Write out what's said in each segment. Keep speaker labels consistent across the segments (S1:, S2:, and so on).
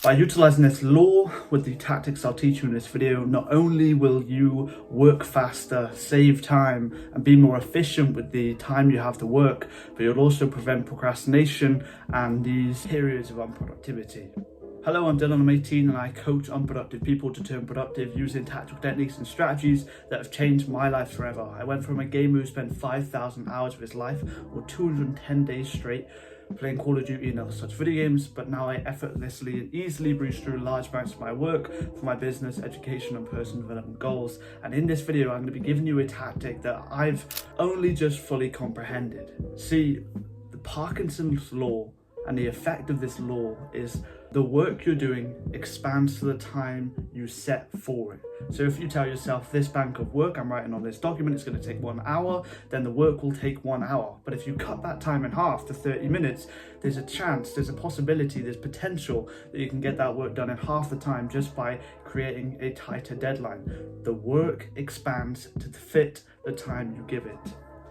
S1: By utilizing this law with the tactics I'll teach you in this video, not only will you work faster, save time, and be more efficient with the time you have to work, but you'll also prevent procrastination and these periods of unproductivity. Hello, I'm Dylan, I'm 18 and I coach unproductive people to turn productive using tactical techniques and strategies that have changed my life forever. I went from a gamer who spent 5,000 hours of his life or 210 days straight playing Call of Duty and other such video games, but now I effortlessly and easily breeze through large amounts of my work for my business, education and personal development goals. And in this video, I'm going to be giving you a tactic that I've only just fully comprehended. See, the Parkinson's law and the effect of this law is the work you're doing expands to the time you set for it. So if you tell yourself this bank of work I'm writing on this document is going to take 1 hour, then the work will take 1 hour. But if you cut that time in half to 30 minutes, there's a chance, there's a possibility, there's potential that you can get that work done in half the time just by creating a tighter deadline. The work expands to fit the time you give it.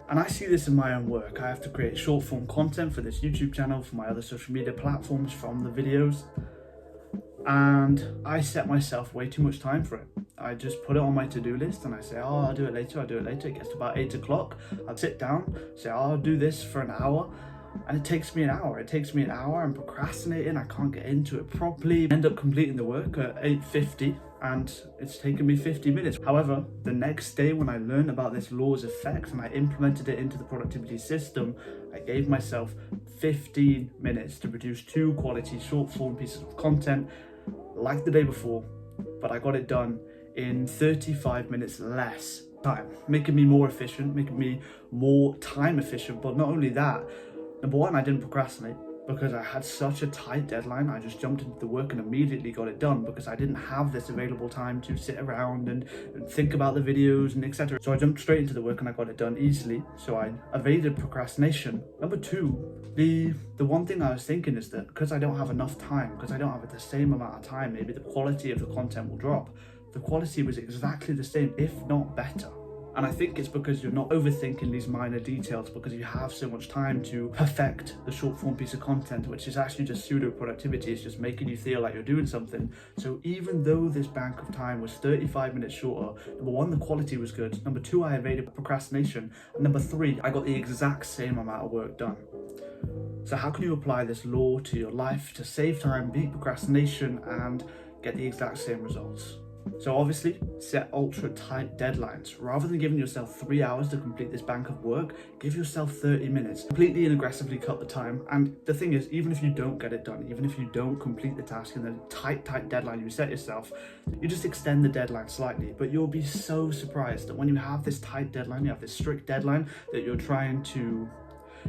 S1: And I see this in my own work. I have to create short form content for this YouTube channel, for my other social media platforms from the videos. And I set myself way too much time for it. I just put it on my to-do list and I say, oh, I'll do it later, I'll do it later. It gets to about 8 o'clock. I'll sit down, say, oh, I'll do this for an hour. And it takes me an hour. It takes me an hour. I'm procrastinating. I can't get into it properly. I end up completing the work at 8:50 and it's taken me 50 minutes. However, the next day when I learned about this law's effects and I implemented it into the productivity system, I gave myself 15 minutes to produce 2 quality short form pieces of content like the day before, but I got it done in 35 minutes less time, making me more efficient, making me more time efficient. But not only that, number one, I didn't procrastinate because I had such a tight deadline. I just jumped into the work and immediately got it done because I didn't have this available time to sit around and think about the videos and etc. So I jumped straight into the work and I got it done easily. So I evaded procrastination. Number two, the one thing I was thinking is that because I don't have enough time, because I don't have the same amount of time, maybe the quality of the content will drop. The quality was exactly the same, if not better. And I think it's because you're not overthinking these minor details, because you have so much time to perfect the short form piece of content, which is actually just pseudo productivity. It's just making you feel like you're doing something. So even though this bank of time was 35 minutes shorter, number one, the quality was good. Number two, I evaded procrastination. And number three, I got the exact same amount of work done. So how can you apply this law to your life to save time, beat procrastination, and get the exact same results? So obviously, set ultra tight deadlines. Rather than giving yourself 3 hours to complete this bank of work, give yourself 30 minutes. Completely and aggressively cut the time. And the thing is, even if you don't get it done, even if you don't complete the task in the tight deadline you set yourself, you just extend the deadline slightly. But you'll be so surprised that when you have this tight deadline, you have this strict deadline that you're trying to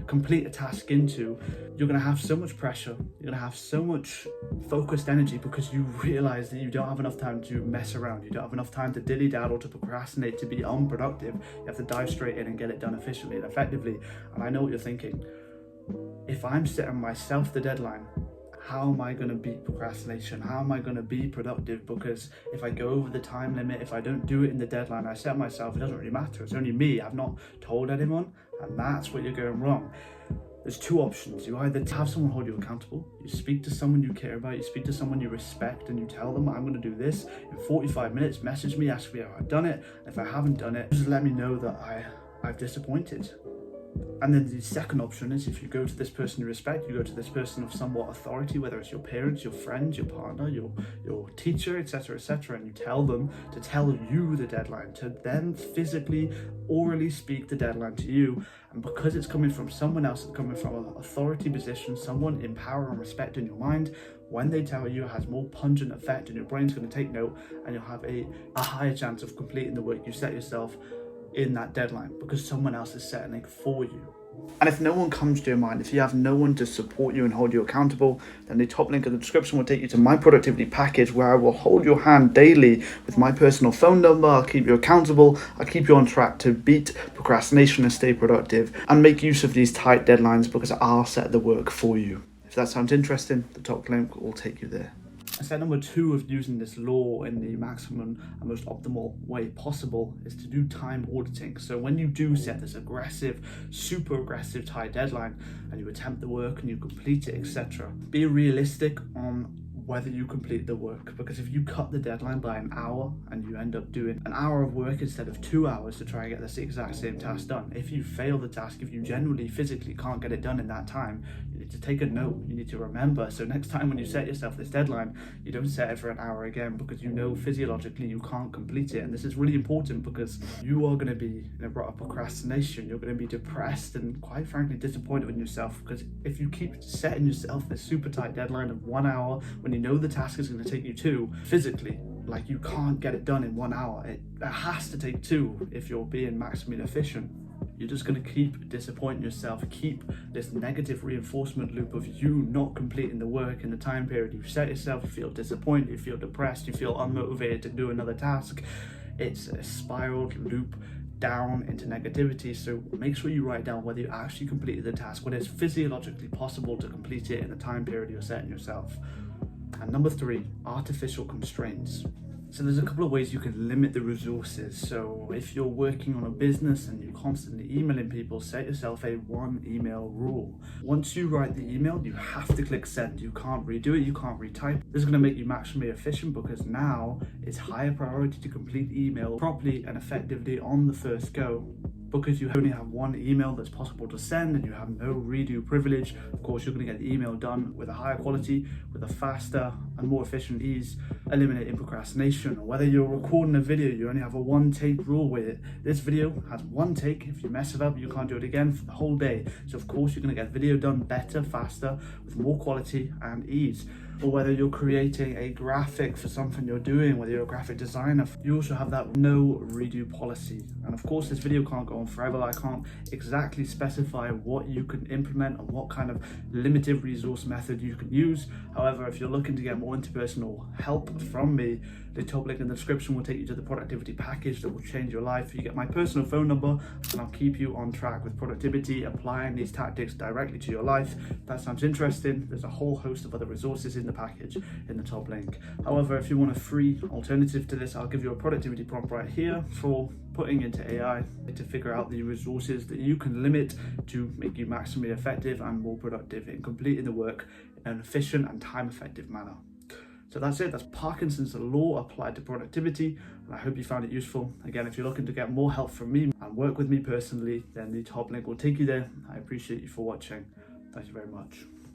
S1: complete a task into, you're going to have so much pressure, you're going to have so much focused energy because you realize that you don't have enough time to mess around, you don't have enough time to dilly-daddle, to procrastinate, to be unproductive. You have to dive straight in and get it done efficiently and effectively. And I know what you're thinking. If I'm setting myself the deadline, how am I going to beat procrastination? How am I going to be productive? Because if I go over the time limit, if I don't do it in the deadline I set myself, it doesn't really matter. It's only me. I've not told anyone, and that's where you're going wrong. There's two options. You either have someone hold you accountable, you speak to someone you care about, you speak to someone you respect, and you tell them, I'm going to do this in 45 minutes, message me, ask me how I've done it. If I haven't done it, just let me know that I've disappointed. And then the second option is, if you go to this person you respect, you go to this person of somewhat authority, whether it's your parents, your friends, your partner, your teacher, etc., and you tell them to tell you the deadline, to then physically, orally speak the deadline to you. And because it's coming from someone else, it's coming from an authority position, someone in power and respect in your mind, when they tell you, it has more pungent effect and your brain's going to take note, and you'll have a higher chance of completing the work you set yourself in that deadline, because someone else is setting it for you. And if no one comes to your mind, if you have no one to support you and hold you accountable, then the top link in the description will take you to my productivity package, where I will hold your hand daily with my personal phone number. I'll keep you accountable, I'll keep you on track to beat procrastination and stay productive, and make use of these tight deadlines, because I'll set the work for you. If that sounds interesting, the top link will take you there. Step number two of using this law in the maximum and most optimal way possible is to do time auditing. So when you do set this aggressive, super aggressive tight deadline and you attempt the work and you complete it, etc., be realistic on whether you complete the work. Because if you cut the deadline by an hour and you end up doing an hour of work instead of 2 hours to try and get this exact same task done, if you fail the task, if you genuinely physically can't get it done in that time, you need to take a note, you need to remember. So next time when you set yourself this deadline, you don't set it for an hour again, because you know physiologically you can't complete it. And this is really important because you are going to be in a rut of procrastination, you're going to be depressed and quite frankly disappointed in yourself, because if you keep setting yourself this super tight deadline of 1 hour when you know the task is going to take you 2, physically, like, you can't get it done in 1 hour. It has to take 2 if you're being maximally efficient. You're just going to keep disappointing yourself, keep this negative reinforcement loop of you not completing the work in the time period you set yourself. You feel disappointed, you feel depressed, you feel unmotivated to do another task. It's a spiraled loop down into negativity. So make sure you write down whether you actually completed the task, whether it's physiologically possible to complete it in the time period you're setting yourself. And number 3, artificial constraints. So there's a couple of ways you can limit the resources. So if you're working on a business and you're constantly emailing people, set yourself a 1 email rule. Once you write the email, you have to click send. You can't redo it, you can't retype. This is going to make you maximally efficient, because now it's higher priority to complete the email properly and effectively on the first go. Because you only have 1 email that's possible to send and you have no redo privilege, of course you're going to get the email done with a higher quality, with a faster and more efficient ease, eliminating procrastination. Or whether you're recording a video, you only have a 1 take rule with it. This video has 1 take. If you mess it up, you can't do it again for the whole day. So of course you're going to get video done better, faster, with more quality and ease. Or whether you're creating a graphic for something you're doing, whether you're a graphic designer, you also have that no redo policy. And of course this video can't go on forever. I can't exactly specify what you can implement and what kind of limited resource method you can use. However, if you're looking to get more interpersonal help from me, the top link in the description will take you to the productivity package that will change your life. You get my personal phone number and I'll keep you on track with productivity, applying these tactics directly to your life. If that sounds interesting, there's a whole host of other resources in the package in the top link. However, if you want a free alternative to this, I'll give you a productivity prompt right here for putting into AI to figure out the resources that you can limit to make you maximally effective and more productive in completing the work in an efficient and time effective manner. So that's it. That's Parkinson's law applied to productivity, and I hope you found it useful. Again, if you're looking to get more help from me and work with me personally, then the top link will take you there. I appreciate you for watching. Thank you very much.